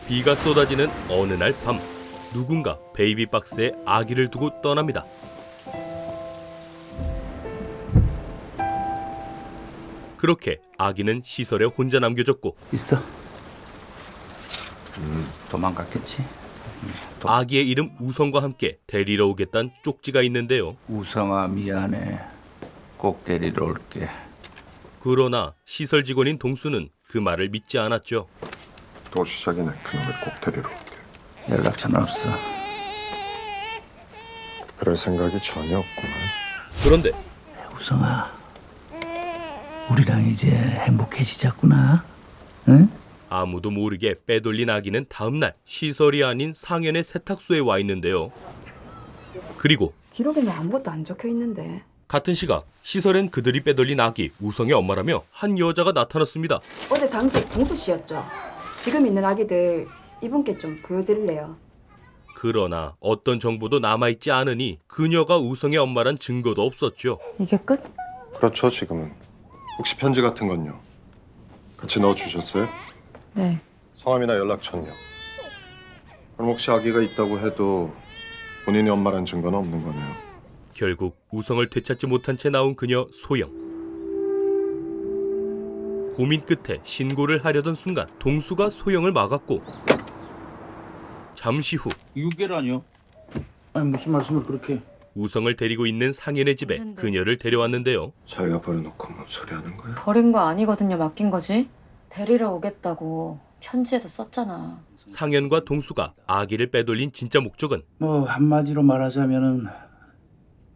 비가 쏟아지는 어느 날 밤, 누군가 베이비 박스에 아기를 두고 떠납니다. 그렇게 아기는 시설에 혼자 남겨졌고 있어. 도망갔겠지. 아기의 이름 우성과 함께 데리러 오겠다는 쪽지가 있는데요. 우성아 미안해. 꼭 데리러 올게. 그러나 시설 직원인 동수는 그 말을 믿지 않았죠. 또 시작이네. 그놈을 꼭 데리러 올게. 연락처는 없어. 그럴 생각이 전혀 없구만. 그런데 우성아, 우리랑 이제 행복해지자꾸나. 응? 아무도 모르게 빼돌린 아기는 다음날 시설이 아닌 상현의 세탁소에 와 있는데요. 그리고 기록에는 아무것도 안 적혀 있는데. 같은 시각 시설엔 그들이 빼돌린 아기 우성의 엄마라며 한 여자가 나타났습니다. 어제 당직 동수 씨였죠. 지금 있는 아기들 이분께 좀 보여드릴래요. 그러나 어떤 정보도 남아있지 않으니 그녀가 우성의 엄마란 증거도 없었죠. 이게 끝? 그렇죠, 지금은. 혹시 편지 같은 건요? 같이 넣어주셨어요? 네. 성함이나 연락처는요? 그럼 혹시 아기가 있다고 해도 본인이 엄마란 증거는 없는 거네요. 결국 우성을 되찾지 못한 채 나온 그녀 소영. 고민 끝에 신고를 하려던 순간 동수가 소영을 막았고 잠시 후 유괴라뇨? 아니 무슨 말씀을 그렇게? 우성을 데리고 있는 상현의 집에 그녀를 데려왔는데요. 자기가 버려놓고 뭔 소리 하는 거야? 버린 거 아니거든요. 맡긴 거지. 데리러 오겠다고 편지에도 썼잖아. 상현과 동수가 아기를 빼돌린 진짜 목적은 뭐 한마디로 말하자면은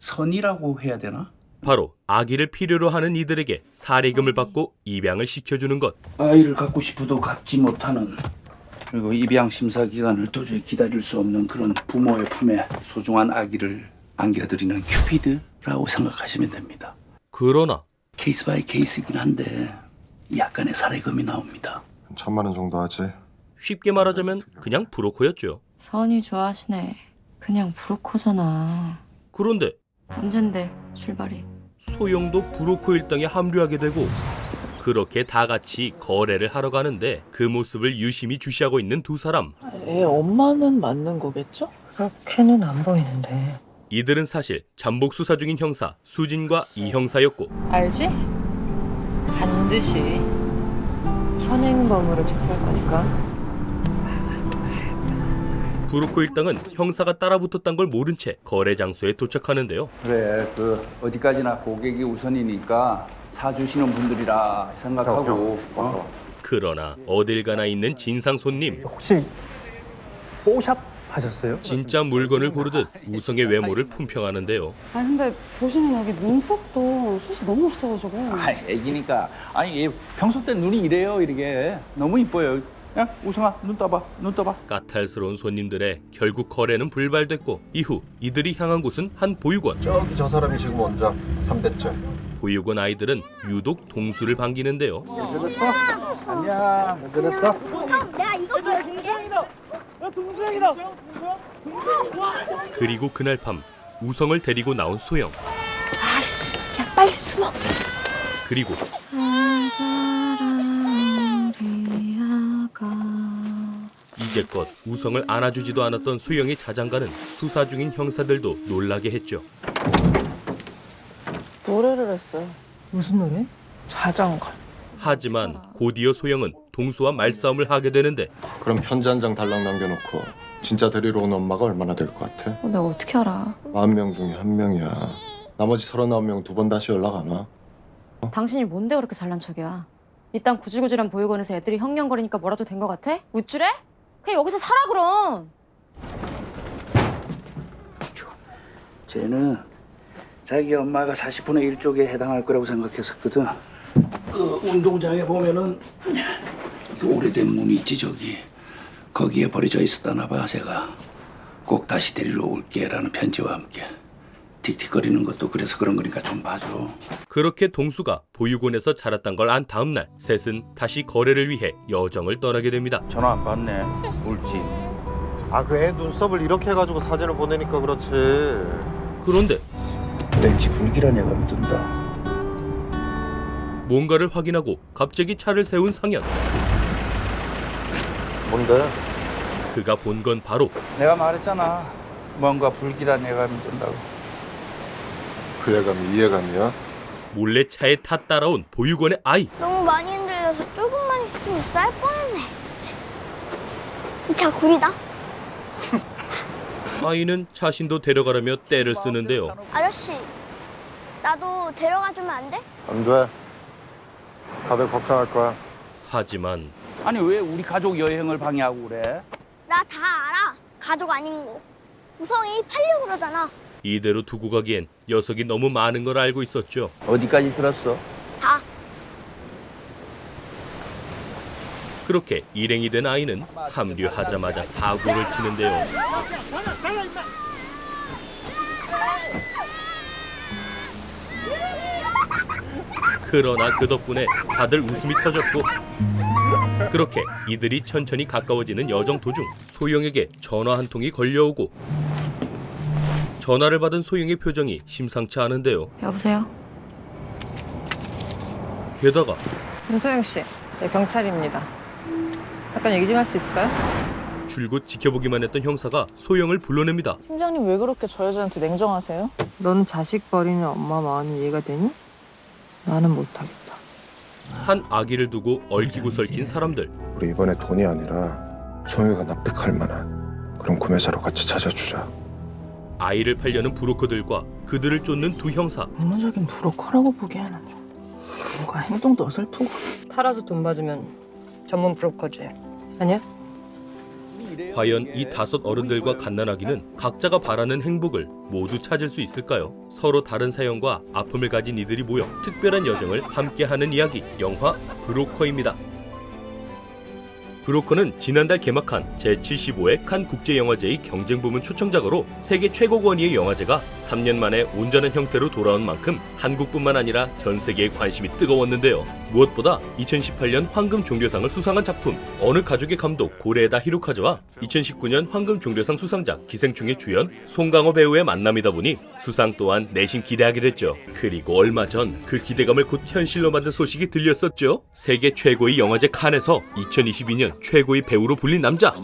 선이라고 해야 되나? 바로 아기를 필요로 하는 이들에게 사례금을 받고 입양을 시켜주는 것. 아이를 갖고 싶어도 갖지 못하는, 그리고 입양 심사 기간을 도저히 기다릴 수 없는 그런 부모의 품에 소중한 아기를 안겨드리는 큐피드라고 생각하시면 됩니다. 그러나 케이스 바이 케이스이긴 한데 약간의 사례금이 나옵니다. 1,000만 원 정도 하지. 쉽게 말하자면 그냥 브로커였죠. 선이 좋아하시네. 그냥 브로커잖아. 그런데 언젠데 출발이? 소영도 브로커 일당에 합류하게 되고 그렇게 다 같이 거래를 하러 가는데 그 모습을 유심히 주시하고 있는 두 사람. 애 엄마는 맞는 거겠죠? 그렇게는 안 보이는데. 이들은 사실 잠복 수사 중인 형사 수진과 이 형사였고 알지? 반드시 현행범으로 체포할 거니까. 브로커 일당은 형사가 따라붙었단 걸 모른 채 거래 장소에 도착하는데요. 그래, 그 어디까지나 고객이 우선이니까 사주시는 분들이라 생각하고. 그러나 어딜 가나 있는 진상 손님. 혹시 뽀샵 하셨어요? 진짜 물건을 고르듯 우성의 외모를 품평하는데요. 아 근데 보시면 여기 눈썹도 숱이 너무 없어가지고. 아, 애기니까. 아니, 얘 평소 때 눈이 이래요, 이렇게. 너무 이뻐요. 야, 우성아, 눈 떠봐, 눈 떠봐. 까탈스러운 손님들의 결국 거래는 불발됐고 이후 이들이 향한 곳은 한 보육원. 저기 저 사람이 지금 원장 3대째. 보육원 아이들은 유독 동수를 반기는데요. 아니야, 못 그랬어? 그리고 그날 밤 우성을 데리고 나온 소영. 아씨, 야 빨리 숨어. 그리고 이제껏 우성을 안아주지도 않았던 소영의 자장가는 수사 중인 형사들도 놀라게 했죠. 노래를 했어요. 무슨 노래? 자장가. 하지만 곧이어 소영은 동수와 말싸움을 하게 되는데 그럼 편지 한 장 달랑 남겨놓고 진짜 데리러 온 엄마가 얼마나 될 것 같아? 내가 어떻게 알아? 40명 중에 1명이야. 나머지 39명 2번 다시 연락 안 와? 당신이 뭔데 그렇게 잘난 척이야? 이딴 구질구질한 보육원에서 애들이 형령거리니까 뭐라도 된 거 같아? 우쭐해? 그냥 여기서 살아 그럼. 쟤는 자기 엄마가 40분의 1쪽에 해당할 거라고 생각했었거든. 그 운동장에 보면은 그 오래된 문이 있지, 저기. 거기에 버려져 있었다나 봐. 제가 꼭 다시 데리러 올게라는 편지와 함께. 틱틱거리는 것도 그래서 그런 거니까 좀 봐줘. 그렇게 동수가 보육원에서 자랐단 걸 안 다음 날 셋은 다시 거래를 위해 여정을 떠나게 됩니다. 전화 안 받네. 울지. 아, 그 애 눈썹을 이렇게 해가지고 사진을 보내니까 그렇지. 그런데 왠지 불길한 예감이 든다. 뭔가를 확인하고 갑자기 차를 세운 상현. 뭔데? 그가 본 건 바로 내가 말했잖아. 뭔가 불길한 예감이 든다고. 그 예감이 이 예감이야? 몰래 차에 타 따라온 보육원의 아이. 너무 많이 흔들려서 조금만 있으면 쌀 뻔했네. 이 차 구리다. 아이는 자신도 데려가려며 떼를 쓰는데요. 아저씨, 나도 데려가주면 안 돼? 안 돼. 다들 걱정할 거야. 하지만 아니 왜 우리 가족 여행을 방해하고 그래? 나 다 알아. 가족 아닌 거. 우성이 팔려고 그러잖아. 이대로 두고 가기엔 녀석이 너무 많은 걸 알고 있었죠. 어디까지 들었어? 다. 그렇게 일행이 된 아이는 합류하자마자 사고를 치는데요. 그러나 그 덕분에 다들 웃음이 터졌고, 그렇게 이들이 천천히 가까워지는 여정 도중 소영에게 전화 한 통이 걸려오고, 전화를 받은 소영의 표정이 심상치 않은데요. 여보세요? 게다가 윤소영 씨, 네, 경찰입니다. 잠깐 얘기 좀 할 수 있을까요? 줄곧 지켜보기만 했던 형사가 소영을 불러냅니다. 팀장님 왜 그렇게 저 여자한테 냉정하세요? 너는 자식 버리는 엄마 마음이 이해가 되니? 나는 못하겠다. 한 아기를 두고 얽히고 설킨 사람들. 우리 이번에 돈이 아니라 소영이가 납득할 만한 그런 구매자로 같이 찾아주자. 아이를 팔려는 브로커들과 그들을 쫓는 두 형사. 업무적인 브로커라고 보기에는 좀 뭔가 행동도 어설프고. 팔아서 돈 받으면 전문 브로커지. 아니야? 과연 이 다섯 어른들과 갓난아기는 각자가 바라는 행복을 모두 찾을 수 있을까요? 서로 다른 사연과 아픔을 가진 이들이 모여 특별한 여정을 함께하는 이야기, 영화 브로커입니다. 브로커는 지난달 개막한 제75회 칸 국제영화제의 경쟁부문 초청작으로 세계 최고 권위의 영화제가 3년 만에 온전한 형태로 돌아온 만큼 한국뿐만 아니라 전 세계의 관심이 뜨거웠는데요. 무엇보다 2018년 황금 종려상을 수상한 작품 어느 가족의 감독 고레에다 히로카즈와 2019년 황금 종려상 수상작 기생충의 주연 송강호 배우의 만남이다 보니 수상 또한 내심 기대하게 됐죠. 그리고 얼마 전 그 기대감을 곧 현실로 만든 소식이 들렸었죠. 세계 최고의 영화제 칸에서 2022년 최고의 배우로 불린 남자.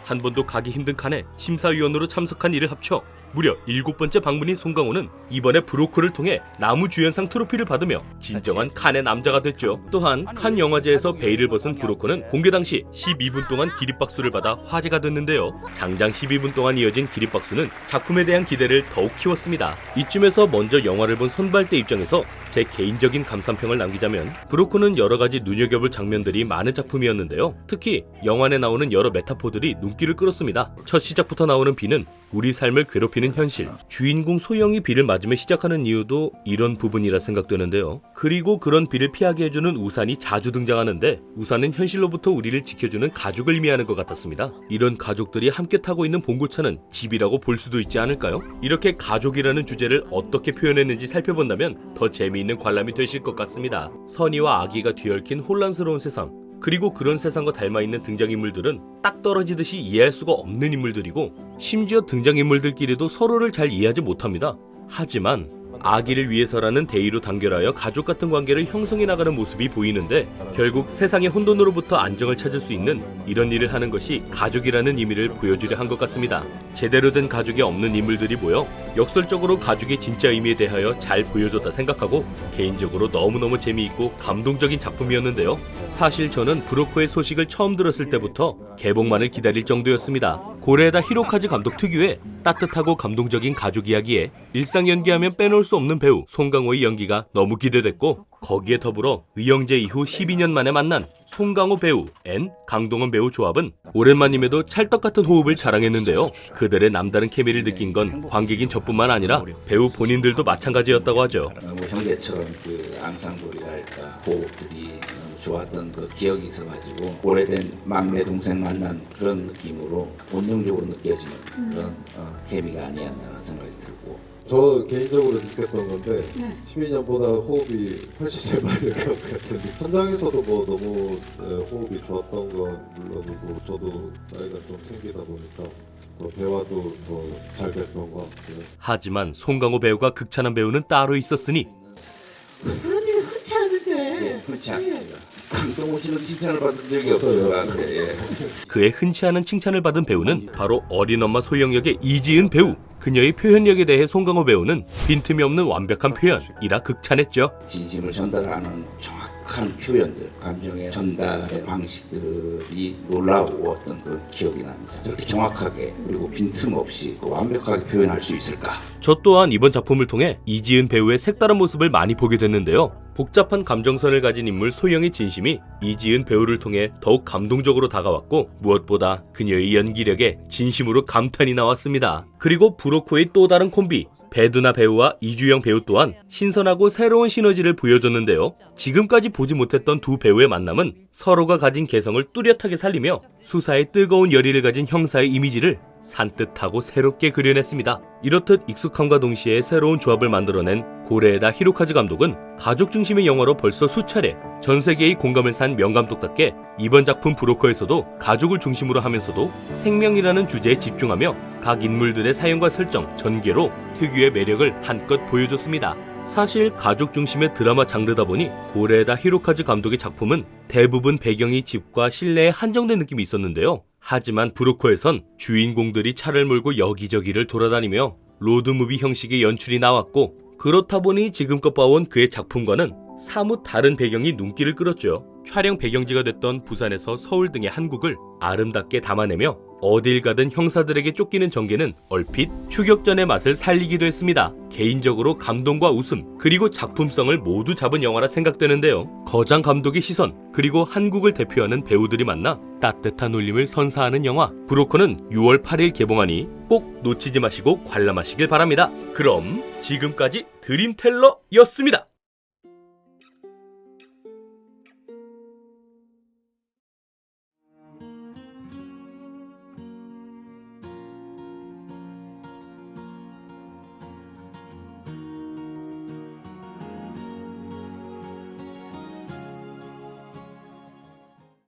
한 번도 가기 힘든 칸에 심사위원으로 참석한 이를 합쳐 무려 7번째 방문인 송강호는 이번에 브로커를 통해 나무주연상 트로피를 받으며 진정한 칸의 남자가 됐죠. 또한 칸 영화제에서 베일을 벗은 브로커는 공개 당시 12분 동안 기립박수를 받아 화제가 됐는데요. 장장 12분 동안 이어진 기립박수는 작품에 대한 기대를 더욱 키웠습니다. 이쯤에서 먼저 영화를 본 선발대 입장에서 제 개인적인 감상평을 남기자면 브로커는 여러 가지 눈여겨볼 장면들이 많은 작품이었는데요. 특히 영화 내 나오는 여러 메타포들이 눈길을 끌었습니다. 첫 시작부터 나오는 비는 우리 삶을 괴롭히는 현실. 주인공 소영이 비를 맞으며 시작하는 이유도 이런 부분이라 생각되는데요. 그리고 그런 비를 피하게 해주는 우산이 자주 등장하는데 우산은 현실로부터 우리를 지켜주는 가죽을 의미하는 것 같았습니다. 이런 가족들이 함께 타고 있는 봉고차는 집이라고 볼 수도 있지 않을까요? 이렇게 가족이라는 주제를 어떻게 표현했는지 살펴본다면 더 재미있는 관람이 되실 것 같습니다. 선의와 악의가 뒤얽힌 혼란스러운 세상. 그리고 그런 세상과 닮아있는 등장인물들은 딱 떨어지듯이 이해할 수가 없는 인물들이고 심지어 등장인물들끼리도 서로를 잘 이해하지 못합니다. 하지만 아기를 위해서라는 대의로 단결하여 가족 같은 관계를 형성해 나가는 모습이 보이는데 결국 세상의 혼돈으로부터 안정을 찾을 수 있는 이런 일을 하는 것이 가족이라는 의미를 보여주려 한 것 같습니다. 제대로 된 가족이 없는 인물들이 모여 역설적으로 가족의 진짜 의미에 대하여 잘 보여줬다 생각하고 개인적으로 너무너무 재미있고 감동적인 작품이었는데요. 사실 저는 브로커의 소식을 처음 들었을 때부터 개봉만을 기다릴 정도였습니다. 고레에다 히로카즈 감독 특유의 따뜻하고 감동적인 가족 이야기에 일상 연기하면 빼놓을 수 없는 배우 송강호의 연기가 너무 기대됐고 거기에 더불어 의형제 이후 12년 만에 만난 송강호 배우 앤 강동원 배우 조합은 오랜만임에도 찰떡같은 호흡을 자랑했는데요. 그들의 남다른 케미를 느낀 건 관객인 저뿐만 아니라 배우 본인들도 마찬가지였다고 하죠. 뭐 형제처럼 그 앙상블이랄까 호흡들이 너무 좋았던 그 기억이 있어가지고 오래된 막내 동생 만난 그런 느낌으로 본능적으로 느껴지는 그런 케미가 아니었나 생각이 들고. 저 개인적으로 느꼈던 건데 12년보다 호흡이 훨씬 잘 맞는 것 같은데 현장에서도 뭐 너무 호흡이 좋았던 건 물론이고 저도 나이가 좀 생기다 보니까 또 대화도 더 잘 됐던 것 같고요. 하지만 송강호 배우가 극찬한 배우는 따로 있었으니 그런 일은 흔치 않은데. 흔치 않습니다. 강동원 씨는 칭찬을 받은 적이 없어요. 나한테. 예. 그의 흔치 않은 칭찬을 받은 배우는 바로 어린 엄마 소영 역의 이지은 배우. 그녀의 표현력에 대해 송강호 배우는 빈틈이 없는 완벽한 표현이라 극찬했죠. 진심을 전달하는 정확한 표현들, 감정의 전달의 방식들이 놀라워 어떤 그 기억이 납니다. 저렇게 정확하게 그리고 빈틈없이 완벽하게 표현할 수 있을까? 저 또한 이번 작품을 통해 이지은 배우의 색다른 모습을 많이 보게 됐는데요. 복잡한 감정선을 가진 인물 소영의 진심이 이지은 배우를 통해 더욱 감동적으로 다가왔고 무엇보다 그녀의 연기력에 진심으로 감탄이 나왔습니다. 그리고 브로코의 또 다른 콤비 배두나 배우와 이주영 배우 또한 신선하고 새로운 시너지를 보여줬는데요. 지금까지 보지 못했던 두 배우의 만남은 서로가 가진 개성을 뚜렷하게 살리며 수사의 뜨거운 열의를 가진 형사의 이미지를 산뜻하고 새롭게 그려냈습니다. 이렇듯 익숙함과 동시에 새로운 조합을 만들어낸 고레에다 히로카즈 감독은 가족 중심의 영화로 벌써 수차례 전 세계의 공감을 산 명감독답게 이번 작품 브로커에서도 가족을 중심으로 하면서도 생명이라는 주제에 집중하며 각 인물들의 사연과 설정, 전개로 특유의 매력을 한껏 보여줬습니다. 사실 가족 중심의 드라마 장르다 보니 고레에다 히로카즈 감독의 작품은 대부분 배경이 집과 실내에 한정된 느낌이 있었는데요. 하지만 브로커에선 주인공들이 차를 몰고 여기저기를 돌아다니며 로드무비 형식의 연출이 나왔고 그렇다 보니 지금껏 봐온 그의 작품과는 사뭇 다른 배경이 눈길을 끌었죠. 촬영 배경지가 됐던 부산에서 서울 등의 한국을 아름답게 담아내며 어딜 가든 형사들에게 쫓기는 전개는 얼핏 추격전의 맛을 살리기도 했습니다. 개인적으로 감동과 웃음 그리고 작품성을 모두 잡은 영화라 생각되는데요. 거장 감독의 시선 그리고 한국을 대표하는 배우들이 만나 따뜻한 울림을 선사하는 영화 브로커는 6월 8일 개봉하니 꼭 놓치지 마시고 관람하시길 바랍니다. 그럼 지금까지 드림텔러였습니다.